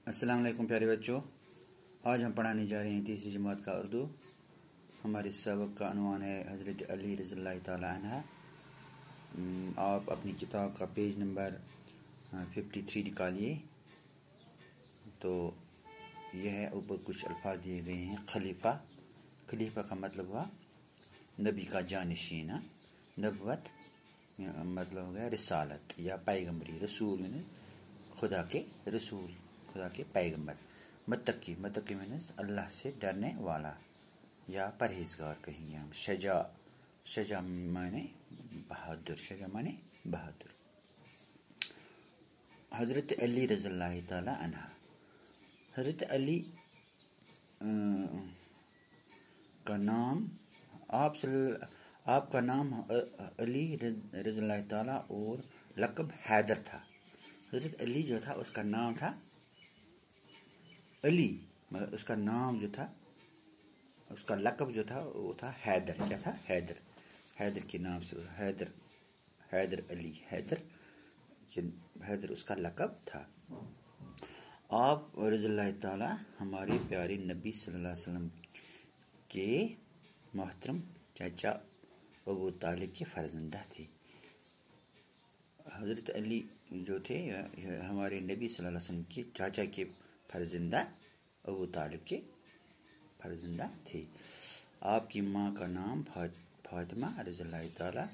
السلام علیکم پیارے بچوں، آج ہم پڑھانے جا رہے ہیں تیسری جماعت کا اردو۔ ہمارے سبق کا عنوان ہے حضرت علی رضی اللہ تعالیٰ عنہ۔ آپ اپنی کتاب کا پیج نمبر 53 نکالیے۔ تو یہ ہے، اوپر کچھ الفاظ دیے گئے ہیں۔ خلیفہ، خلیفہ کا مطلب ہوا نبی کا جانشین۔ نبوت مطلب ہو گیا رسالت یا پیغمبری، رسول میں خدا کے رسول، خدا کے پیغمبر۔ متقی، متقی میں اللہ سے ڈرنے والا یا پرہیزگار کہیں گے ہم۔ شجاع، شجاع مانے بہادر، شجاع مانے بہادر۔ حضرت علی رضی اللہ تعالی عنہ، حضرت علی کا نام، آپ کا نام علی رضی اللہ تعالیٰ اور لقب حیدر تھا۔ حضرت علی جو تھا اس کا نام تھا علی، مگر اس کا نام جو تھا، اس کا لقب جو تھا وہ تھا حیدر۔ کیا تھا؟ حیدر۔ حیدر کے نام سے حیدر، حیدر علی، حیدر اس کا لقب تھا۔ آپ رضی اللہ تعالیٰ ہمارے پیارے نبی صلی اللہ علیہ وسلم کے محترم چچا ابو طالب کے فرزندہ تھے۔ حضرت علی جو تھے ہمارے نبی صلی اللہ علیہ وسلم کے چاچا کے فرزندہ ابو طالب کے فرزندہ تھے۔ آپ کی ماں کا نام فاطمہ رضی اللہ تعالی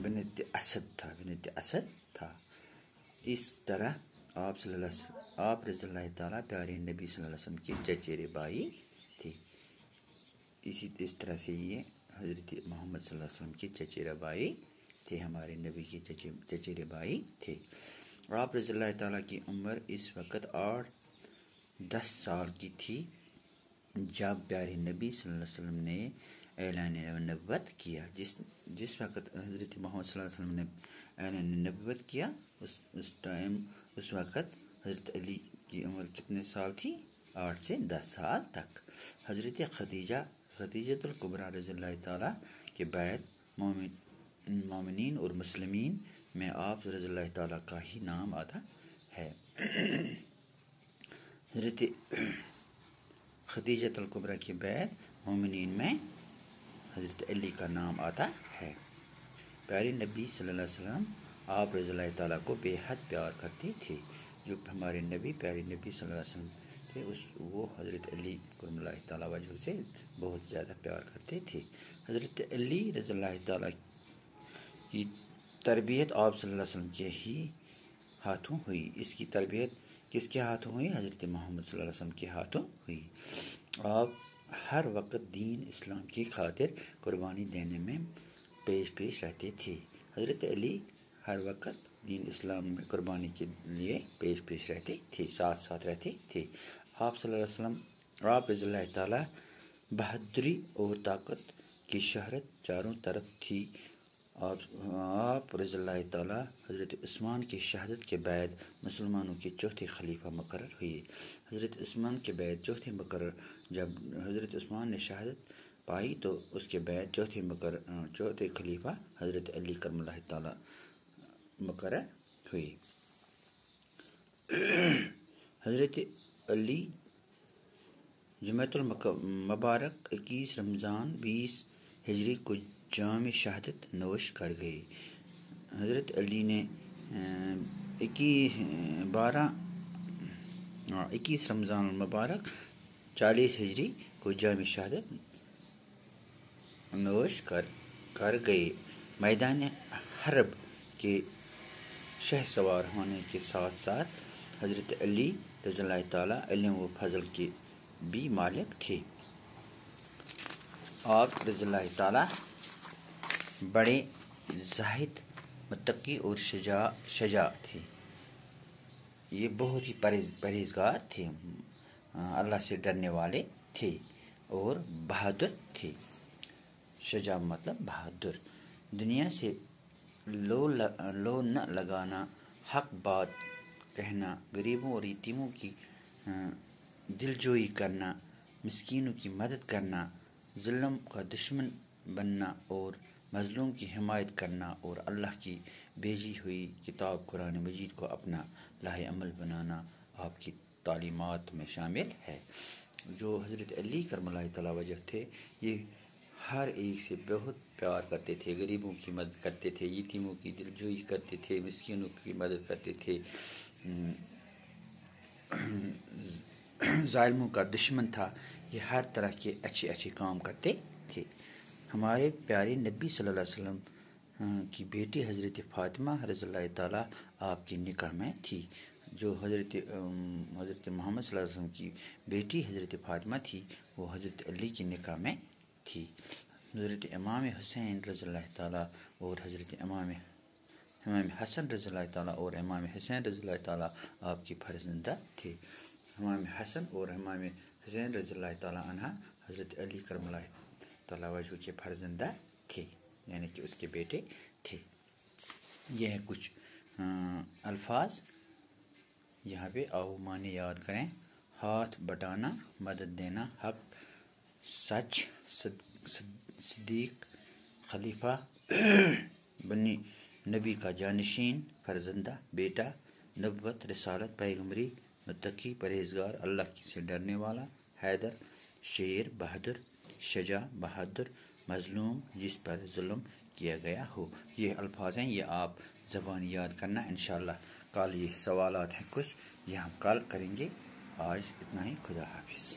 بنت اسد تھا، بنت اسد تھا۔ اس طرح آپ رضی اللہ تعالیٰ پیارے نبی صلی اللہ علیہ وسلم کے چچیرے بھائی تھے۔ اس طرح سے یہ حضرت محمد صلی اللہ علیہ وسلم کے چچیرے بھائی تھے، ہمارے نبی کے چچیرے بھائی تھے۔ آپ رضی اللہ تعالیٰ کی عمر اس وقت 8-10 سال کی تھی جب پیارے نبی صلی اللہ علیہ وسلم نے اعلان نبوت کیا۔ جس وقت حضرت محمد صلی اللہ علیہ وسلم نے اعلان نبوت کیا، اس وقت حضرت علی کی عمر کتنے سال تھی؟ 8 سے 10 سال تک۔ حضرت خدیجہ الکبریٰ رضی اللہ تعالیٰ کے بعد مومنین اور مسلمین میں آپ رضی اللہ تعالیٰ کا ہی نام آتا ہے۔ حضرت خدیجہ الکبریٰ کے بعد مومنین میں حضرت علی کا نام آتا ہے۔ پیارے نبی صلی اللہ علیہ وسلم آپ رضی اللہ تعالیٰ کو بے حد پیار کرتے تھے۔ جو ہمارے نبی، پیارے نبی صلی اللہ علیہ وسلم تھے، وہ حضرت علی کرم اللہ تعالیٰ وجہ سے بہت زیادہ پیار کرتے تھے۔ حضرت علی رضی اللہ تعالیٰ کی تربیت آپ صلی اللہ علیہ وسلم کے ہی ہاتھوں ہوئی۔ اس کی تربیت کس کے ہاتھوں ہوئی؟ حضرت محمد صلی اللہ علیہ وسلم کے ہاتھوں ہوئی۔ آپ ہر وقت دین اسلام کی خاطر قربانی دینے میں پیش رہتے تھے۔ حضرت علی ہر وقت دین اسلام میں قربانی کے لیے پیش رہتے تھے، ساتھ رہتے تھے۔ آپ صلی اللہ علیہ وسلم، آپ رضی اللہ تعالیٰ بہادری اور طاقت کی شہرت چاروں طرف تھی۔ آپ رضی اللہ تعالیٰ حضرت عثمان کی شہادت کے بعد مسلمانوں کے چوتھے خلیفہ مقرر ہوئے۔ حضرت عثمان کے بعد چوتھے مقرر، جب حضرت عثمان نے شہادت پائی تو اس کے بعد چوتھے خلیفہ حضرت علی کرم اللہ تعالیٰ مقرر ہوئے۔ حضرت علی جمعۃ المبارک 21 رمضان 20 ہجری کو جام شہادت نوش کر گئے۔ حضرت علی نے 21 رمضان المبارک 40 ہجری کو جام شہادت نوش کر گئے۔ میدان حرب کے شہ سوار ہونے کے ساتھ ساتھ حضرت علی رضی اللہ تعالیٰ علم و فضل کے بھی مالک تھے۔ آپ رضی اللہ تعالیٰ بڑے زاہد، متقی اور شجاع تھے۔ یہ بہت ہی پرہیزگار تھے، اللہ سے ڈرنے والے تھے اور بہادر تھے۔ شجاع مطلب بہادر۔ دنیا سے لو نہ لگانا، حق بات کہنا، غریبوں اور یتیموں کی دلجوئی کرنا، مسکینوں کی مدد کرنا، ظلم کا دشمن بننا اور مظلوم کی حمایت کرنا اور اللہ کی بھیجی ہوئی کتاب قرآن مجید کو اپنا لاہ عمل بنانا آپ کی تعلیمات میں شامل ہے۔ جو حضرت علی کرم اللہ تعالیٰ وجہ تھے، یہ ہر ایک سے بہت پیار کرتے تھے، غریبوں کی مدد کرتے تھے، یتیموں کی دلجوئی کرتے تھے، مسکینوں کی مدد کرتے تھے، ظالموں کا دشمن تھا۔ یہ ہر طرح کے اچھے اچھے کام کرتے تھے۔ ہمارے پیارے نبی صلی اللہ علیہ وسلم کی بیٹی حضرت فاطمہ رضی اللہ تعالیٰ آپ کی نکاح میں تھی۔ جو حضرت محمد صلی اللہ علیہ وسلم کی بیٹی حضرت فاطمہ تھی، وہ حضرت علی کی نکاح میں تھی۔ حضرت امام حسین رضی اللہ تعالیٰ اور حضرت امام حسن رضی اللہ تعالیٰ اور امام حسین رضی اللہ تعالیٰ آپ کی فرزندہ تھے۔ امام حسن اور امام حسین رضی اللہ تعالیٰ عنہ حضرت علی کرم اللہ تعالیٰ وجہ کے فرزندہ تھے، یعنی کہ اس کے بیٹے تھے۔ یہ ہے کچھ الفاظ، یہاں پہ آؤ معنی یاد کریں۔ ہاتھ بٹانا، مدد دینا، حق، سچ، صدیق، خلیفہ، بنی نبی کا جانشین، فرزندہ، بیٹا، نبوت، رسالت، پیغمبری، متقی، پرہیزگار، اللہ سے ڈرنے والا، حیدر، شیر، بہادر، شجاع، بہادر، مظلوم، جس پر ظلم کیا گیا ہو۔ یہ الفاظ ہیں، یہ آپ زبان یاد کرنا انشاءاللہ۔ کل یہ سوالات ہیں کچھ، یہ ہم کل کریں گے۔ آج اتنا ہی، خدا حافظ۔